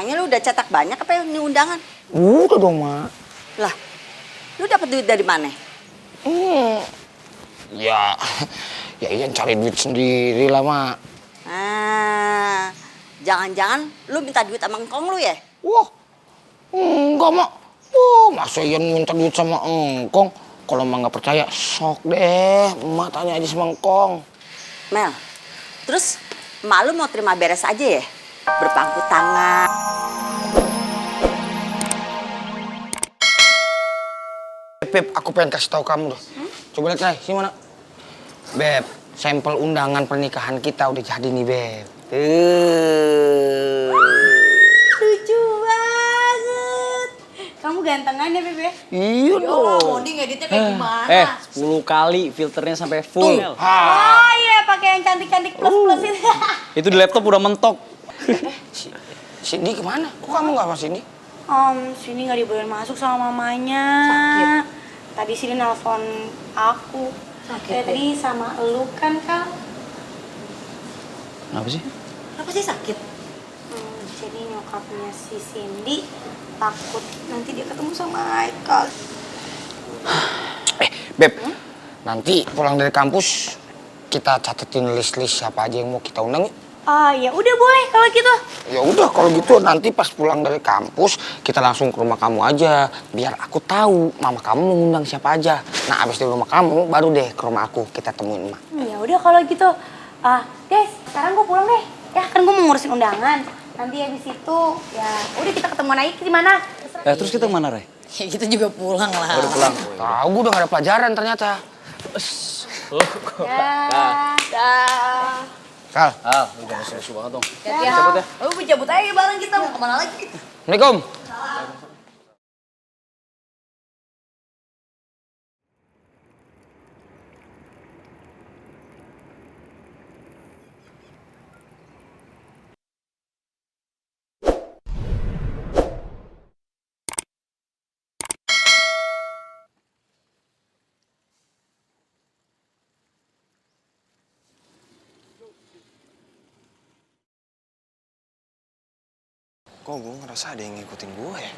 Emangnya lu udah cetak banyak apa ini undangan? Udah dong, Mak. Lah, lu dapat duit dari mana? Ya, ya Ian cari duit sendiri lah, Mak. Ah, jangan-jangan lu minta duit sama engkong lu ya? Wah, enggak, Mak. Wah, masa Ian minta duit sama engkong? Kalau Mak nggak percaya, sok deh. Mak tanya aja sama engkong. Mel, terus emak lu mau terima beres aja ya? Berpangku tangan. Beb, aku pengen kasih tahu kamu loh. Coba lihat, sini mana? Beb, sampel undangan pernikahan kita udah jadi nih, Beb. Lucu banget. Kamu gantengan ya, Bebe? Iya dong. Mondi ngeditnya kayak gimana? 10 kali filternya sampai full. Mel. Oh iya, pakai yang cantik-cantik plus-plus itu. Itu di laptop udah mentok. Cindy kemana? Kok kamu nggak sama Cindy? Sini nggak dibolehin masuk sama mamanya. Sakit. Tadi sini nelpon aku. Sakit, Tadi sama elu kan, Kak? Kenapa sih? Kenapa sih sakit? Jadi nyokapnya si Cindy takut nanti dia ketemu sama Haikal. Beb, nanti pulang dari kampus kita catetin list-list siapa aja yang mau kita undang yuk. Ah ya udah boleh kalau gitu. Ya udah kalau gitu nanti pas pulang dari kampus kita langsung ke rumah kamu aja biar aku tahu mama kamu mau undang siapa aja. Nah abis di rumah kamu baru deh ke rumah aku kita temuin emak. Ya udah kalau gitu. Guys, sekarang gue pulang deh. Ya kan gue mau ngurusin undangan. Nanti habis itu ya udah kita ketemu lagi di mana? Terus kita kemana, Ray? Ya kita juga pulang lah. Baru pulang. Tahu gue udah gak ada pelajaran ternyata. Dah. Kal, Udah musuh banget dong. Ya, cabut ya. Lu cabut aja bareng kita mau kemana lagi? Assalamualaikum. Kok gue ngerasa ada yang ngikutin gue ya?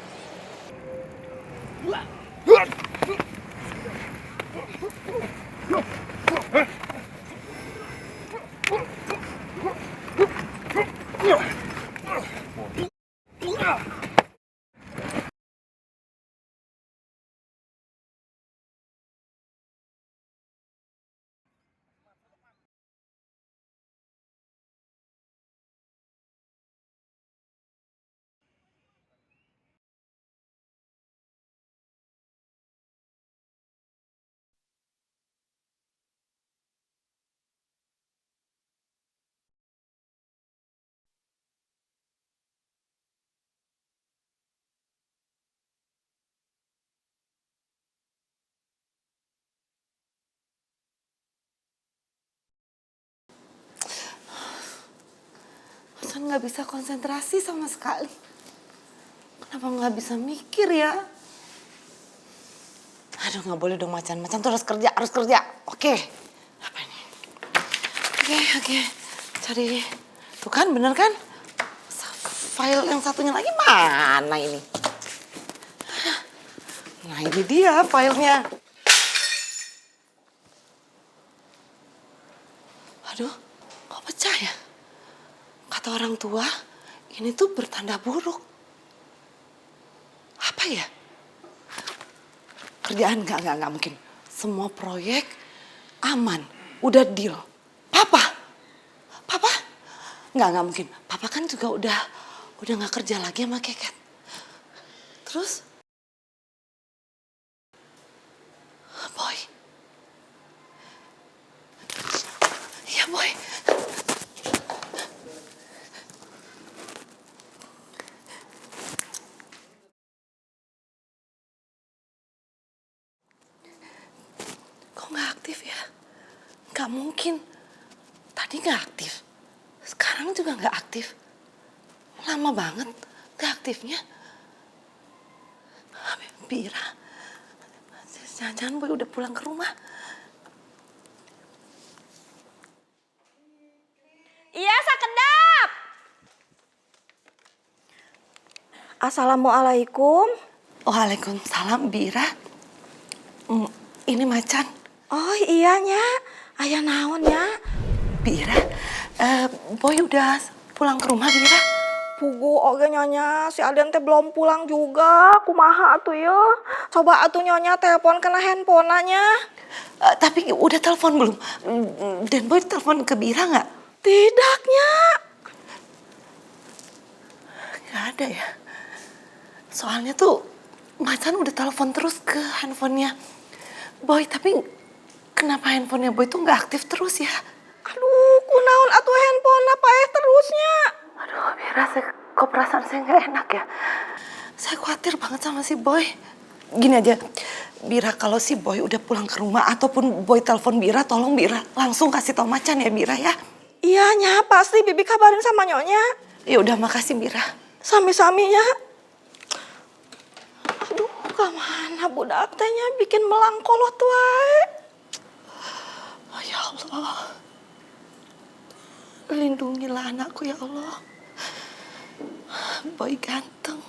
Hasan nggak bisa konsentrasi sama sekali. Kenapa nggak bisa mikir ya? Aduh, nggak boleh dong macan-macan tuh harus kerja, harus kerja. Oke. Apa ini? Oke. Cari. Tuh kan, bener kan? File yang satunya lagi mana ini? Nah ini dia filenya. Aduh, kok pecah ya? Kata orang tua, ini tuh bertanda buruk. Apa ya? Kerjaan nggak mungkin. Semua proyek aman, udah deal. Papa? Nggak mungkin. Papa kan juga udah nggak kerja lagi sama Keket. Terus? Boy? Iya, Boy. Kok nggak aktif ya? Nggak mungkin. Tadi nggak aktif. Sekarang juga nggak aktif. Lama banget nggak aktifnya. Bira. Jangan-jangan Boy udah pulang ke rumah. Iya, sakedap. Assalamualaikum. Waalaikumsalam, Bira. Ini Macan. Oh iyanya, aya naonnya? Bira, Boy udah pulang ke rumah, Bira? Pugu oge nyonya, si Aden teh belum pulang juga. Kumaha atuh ya? Coba atuh nyonya telepon kena handphonenya. Tapi udah telepon belum? Dan Boy telepon ke Bira nggak? Tidaknya. Nggak ada ya. Soalnya tuh Macan udah telepon terus ke handphonenya Boy, tapi kenapa handphonenya Boy tuh nggak aktif terus ya? Aduh, kunaon atuh handphone apa terusnya? Aduh, Bira, kok perasaan saya nggak enak ya? Saya khawatir banget sama si Boy. Gini aja, Bira, kalau si Boy udah pulang ke rumah ataupun Boy telepon Bira, tolong Bira langsung kasih tau Macan ya, Bira ya. Iyanya, pasti Bibi kabarin sama nyonya. Ya udah, makasih Bira. Sami-saminya. Aduh, kemana budak tehnya bikin melangkolot wae. Oh, ya Allah. Lindungilah anakku ya Allah. Boy ganteng.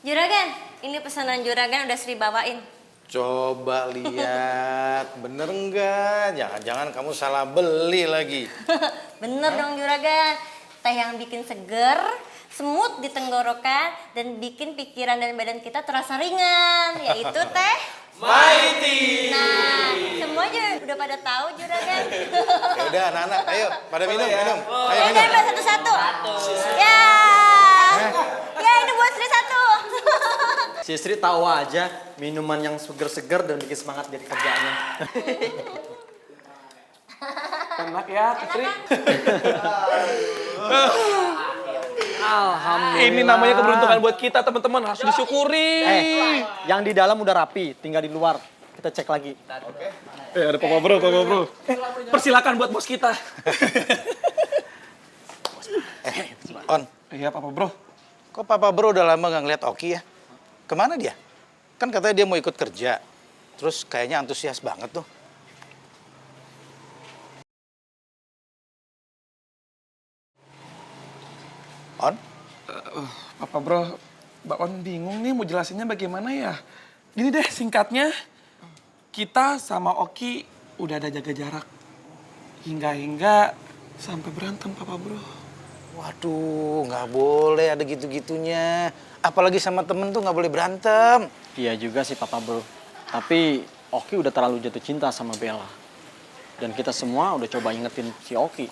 Juragan, ini pesanan Juragan udah Sri bawain. Coba lihat, bener enggak? Jangan-jangan kamu salah beli lagi. Bener dong Juragan, teh yang bikin seger, semut di tenggorokan, dan bikin pikiran dan badan kita terasa ringan, yaitu teh Mighty. Nah, semua juga udah pada tahu Juragan. Ya udah anak-anak, ayo pada minum. Ayo Ya, minum. udah satu-satu. Ya, ya ini buat Sri satu. Si Sri tahu aja minuman yang seger-seger dan bikin semangat di kerjaannya. Enak ya, Sri. Alhamdulillah. Ini namanya keberuntungan buat kita, teman-teman. Harus disyukuri. Yang di dalam udah rapi, tinggal di luar. Kita cek lagi. Ada Papa Bro. Persilakan buat bos kita. On, Iya, Papa Bro. kok Papa Bro udah lama gak ngeliat Oki ya? Kemana dia? Kan katanya dia mau ikut kerja. Terus kayaknya antusias banget tuh. On? Papa Bro, Mbak On bingung nih mau jelasinnya bagaimana ya. Gini deh singkatnya, kita sama Oki udah ada jaga jarak. Hingga sampai berantem Papa Bro. Waduh, nggak boleh ada gitu-gitunya. Apalagi sama temen tuh nggak boleh berantem. Iya juga sih Papa Bro. Tapi Oki udah terlalu jatuh cinta sama Bella. Dan kita semua udah coba ingetin si Oki.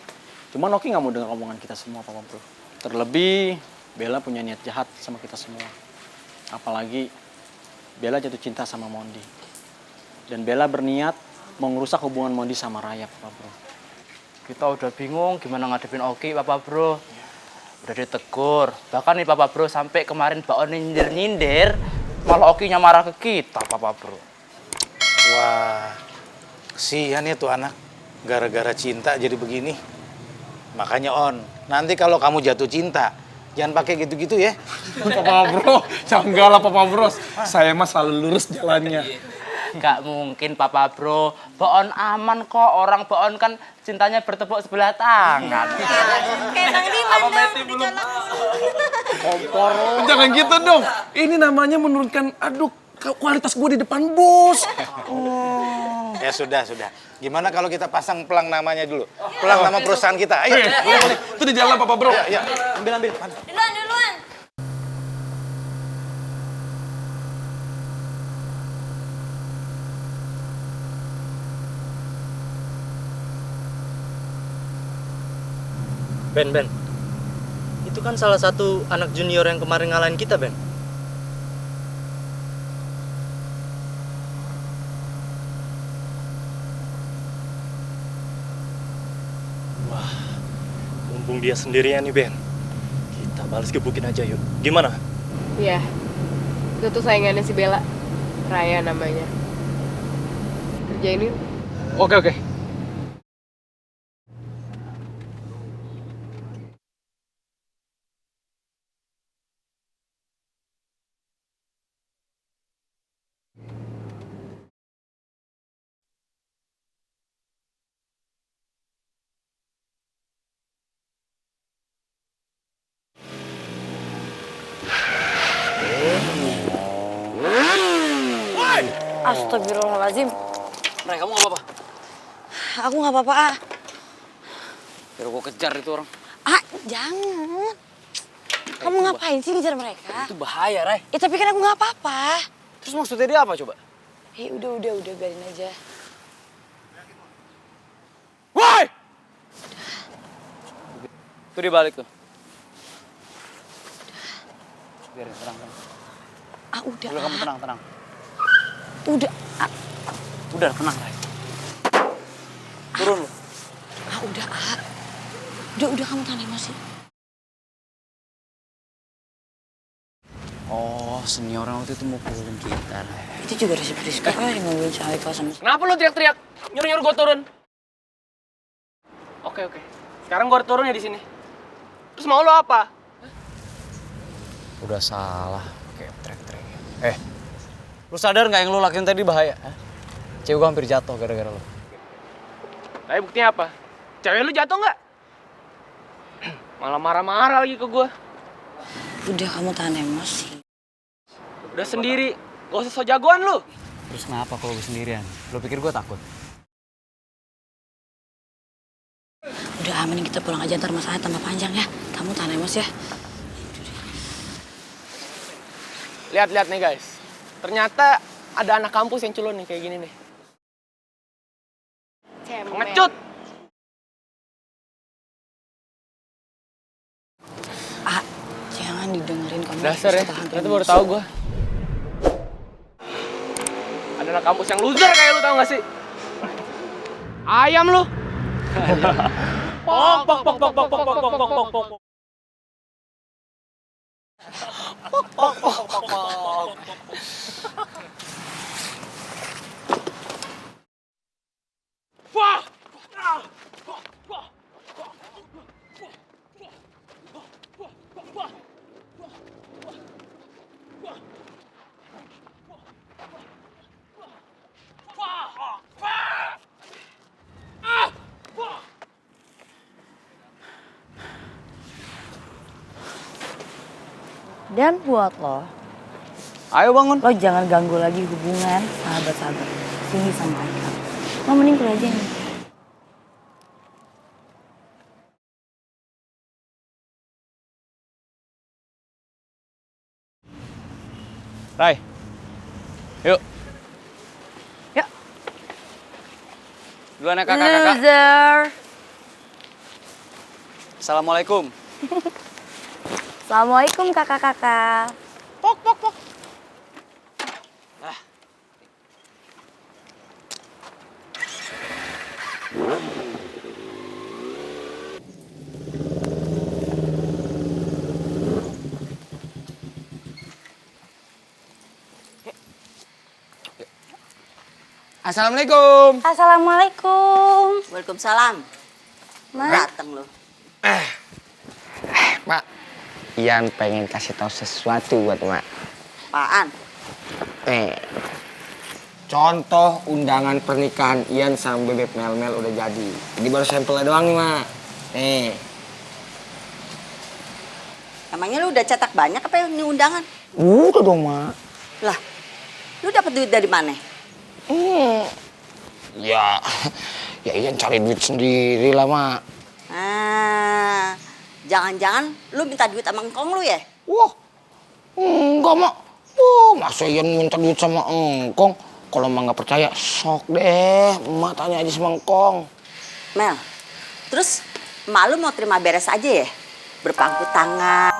Cuman Oki nggak mau dengar omongan kita semua Papa Bro. Terlebih Bella punya niat jahat sama kita semua. Apalagi Bella jatuh cinta sama Mondi. Dan Bella berniat mau ngerusak hubungan Mondi sama Raya Papa Bro. Kita udah bingung gimana ngadepin Oki, Papa Bro. Udah ditegur. Bahkan nih Papa Bro sampai kemarin Mbak On nyindir-nyindir, malah Okinya marah ke kita, Papa Bro. Wah, kasihan ya tuh anak. Gara-gara cinta jadi begini. Makanya On, nanti kalau kamu jatuh cinta, jangan pakai gitu-gitu ya. Papa Bro, enggak lah Papa Bro. Saya mah selalu lurus jalannya. Gak mungkin Papa Bro, Mbak On aman kok. Orang Mbak On kan cintanya bertepuk sebelah tangan. Kayak Bang Diman dong, dicolok. Kompor. Jangan gitu dong. Ini namanya menurunkan kualitas gue di depan bos. Ya sudah. Gimana kalau kita pasang pelang namanya dulu? Pelang nama perusahaan kita. Ayo. Boleh. Itu di jalan Papa Bro. Ya. Ambil. Duluan. Ben. Itu kan salah satu anak junior yang kemarin ngalahin kita, Ben. Wah, mumpung dia sendirian nih, Ben. Kita balas gebukin aja yuk. Gimana? Iya, itu tuh saingannya si Bella. Raya namanya. Kerjain yuk. Oke, oke. Astagfirullahaladzim. Ray, kamu gak apa-apa? Aku nggak apa-apa, ah. Biar gue kejar itu orang. Ah, jangan. Kamu ngapain sih ngejar mereka? Itu bahaya, Ray. Tapi kan aku nggak apa-apa. Terus maksudnya dia apa coba? Udah, biarin aja. Woi! Tuh dia balik tuh. Biarin, tenang. Ah, udah. Udah, kamu tenang. Udah. Ah. Udah, tenang, Ray. Turun lu. Ah, udah, ah. Udah kamu tahan emosi. Oh, senior orang waktu itu mau pukulin kita, Ray. Itu juga ada si Priska yang ngomongin si Haikal sama... Kenapa lu teriak-teriak? Nyuruh-nyuruh gue turun. Oke. Sekarang gue turun ya di sini. Terus mau lu apa? Udah salah, kayak teriak-teriak. Lu sadar nggak yang lu lakuin tadi bahaya? Cewek gua hampir jatuh gara-gara lu. Tapi buktinya apa? Cewek lu jatuh nggak? Malah marah-marah lagi ke gue. Udah, kamu tahan emosi. Udah sendiri, gak usah so jagoan lu. Terus kenapa kalau gue sendirian? Lu pikir gue takut? Udah aman, kita pulang aja, ntar masalahnya tambah panjang ya. Kamu tahan emosi ya. Lihat nih guys. Ternyata ada anak kampus yang culun nih kayak gini nih. Pengecut. Ah, jangan didengerin kamu. Dasar ya, ternyata baru tahu gue. Ada anak kampus yang loser kayak lu, tau gak sih? Ayam lu. Pok. Dan buat lo, ayo bangun. lo jangan ganggu lagi hubungan sahabat-sahabat Cindy sama Haikal. Lo mending kuliah aja nih. Ray, yuk. Yuk. Duluan ya kakak-kakak. Loser. Assalamualaikum. Assalamualaikum kakak-kakak. Pok. Assalamualaikum. Assalamualaikum. Waalaikumsalam. Dateng lu. Mak, Ian pengen kasih tahu sesuatu buat Mak. Apaan? Contoh undangan pernikahan Ian sama Bebek Melmel udah jadi. Jadi baru sampelnya doang nih, Mak. Emangnya lu udah cetak banyak apa ini undangan? Udah dong, Mak. Lah, lu dapat duit dari mana? Ya Ian cari duit sendiri lah, Mak. Jangan-jangan lu minta duit sama engkong lu ya? Wah, enggak, Mak. Masa Ian minta duit sama engkong? Kalau Mak nggak percaya, sok deh. Mak tanya aja sama engkong. Mel, terus emak lu mau terima beres aja ya? Berpangku tangan.